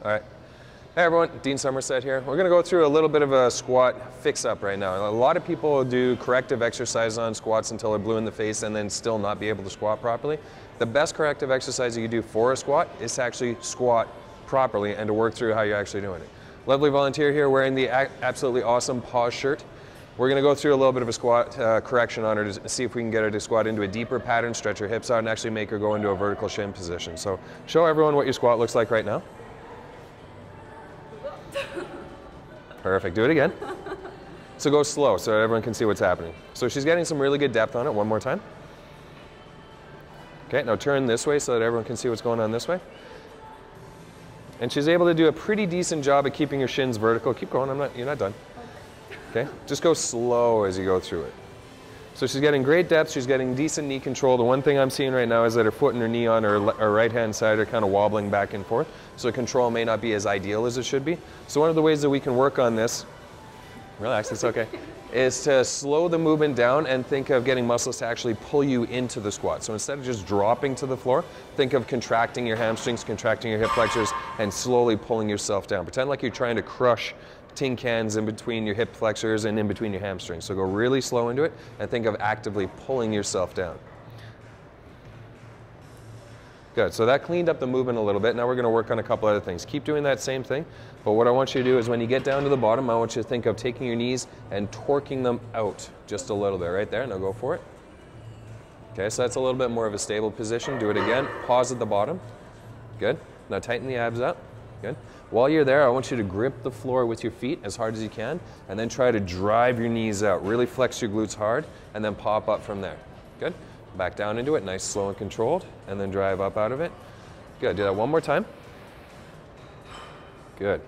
All right. Hey everyone, Dean Somerset here. We're going to go through a little bit of a squat fix-up right now. A lot of people do corrective exercise on squats until they're blue in the face and then still not be able to squat properly. The best corrective exercise you can do for a squat is to actually squat properly and to work through how you're actually doing it. Lovely volunteer here wearing the absolutely awesome Pause shirt. We're going to go through a little bit of a squat correction on her to see if we can get her to squat into a deeper pattern, stretch her hips out, and actually make her go into a vertical shin position. So show everyone what your squat looks like right now. Perfect, do it again. So go slow so everyone can see what's happening. So she's getting some really good depth on it. One more time. Okay, now turn this way so that everyone can see what's going on this way. And she's able to do a pretty decent job at keeping her shins vertical. Keep going, you're not done. Okay, just go slow as you go through it. So she's getting great depth, she's getting decent knee control. The one thing I'm seeing right now is that her foot and her knee on her right-hand side are kind of wobbling back and forth. So control may not be as ideal as it should be. So one of the ways that we can work on this, relax, it's okay, is to slow the movement down and think of getting muscles to actually pull you into the squat. So instead of just dropping to the floor, think of contracting your hamstrings, contracting your hip flexors, and slowly pulling yourself down. Pretend like you're trying to crush tin cans in between your hip flexors and in between your hamstrings. So go really slow into it and think of actively pulling yourself down. Good, so that cleaned up the movement a little bit. Now we're going to work on a couple other things. Keep doing that same thing, but what I want you to do is when you get down to the bottom, I want you to think of taking your knees and torquing them out just a little bit right there. Now go for it. Okay, so that's a little bit more of a stable position. Do it again. Pause at the bottom. Good. Now tighten the abs up. Good. While you're there, I want you to grip the floor with your feet as hard as you can, and then try to drive your knees out. Really flex your glutes hard, and then pop up from there. Good. Back down into it, nice, slow and controlled, and then drive up out of it. Good. Do that one more time. Good.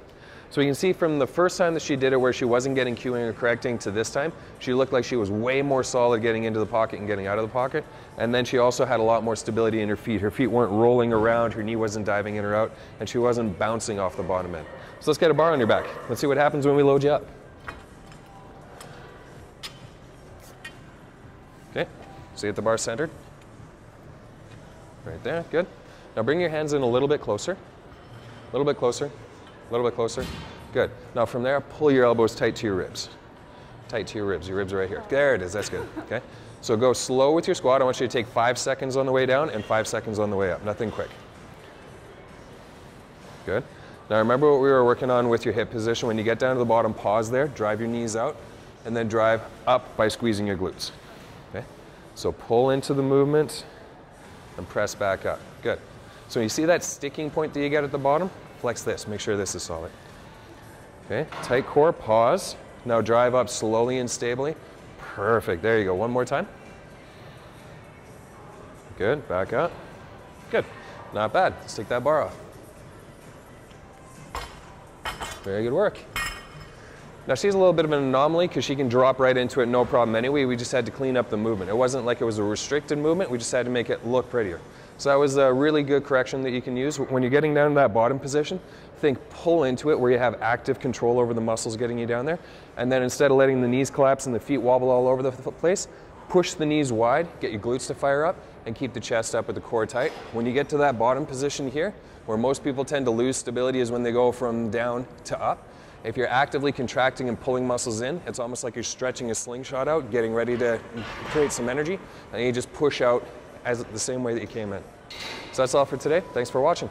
So you can see from the first time that she did it where she wasn't getting cueing or correcting to this time, she looked like she was way more solid getting into the pocket and getting out of the pocket. And then she also had a lot more stability in her feet. Her feet weren't rolling around, her knee wasn't diving in or out, and she wasn't bouncing off the bottom end. So let's get a bar on your back. Let's see what happens when we load you up. Okay, so get the bar centered. Right there, good. Now bring your hands in a little bit closer. A little bit closer. A little bit closer. Good. Now from there, pull your elbows tight to your ribs. Tight to your ribs. Your ribs are right here. There it is. That's good. Okay. So go slow with your squat. I want you to take 5 seconds on the way down and 5 seconds on the way up. Nothing quick. Good. Now remember what we were working on with your hip position. When you get down to the bottom, pause there. Drive your knees out. And then drive up by squeezing your glutes. Okay. So pull into the movement and press back up. Good. So you see that sticking point that you get at the bottom? Flex this, make sure this is solid. Okay, tight core, pause. Now drive up slowly and stably. Perfect, there you go, one more time. Good, back up. Good, not bad, let's take that bar off. Very good work. Now she's a little bit of an anomaly because she can drop right into it, no problem anyway. We just had to clean up the movement. It wasn't like it was a restricted movement, we just had to make it look prettier. So that was a really good correction that you can use. When you're getting down to that bottom position, think pull into it where you have active control over the muscles getting you down there. And then instead of letting the knees collapse and the feet wobble all over the place, push the knees wide, get your glutes to fire up, and keep the chest up with the core tight. When you get to that bottom position here, where most people tend to lose stability is when they go from down to up. If you're actively contracting and pulling muscles in, it's almost like you're stretching a slingshot out, getting ready to create some energy, and you just push out as the same way that you came in. So that's all for today. Thanks for watching.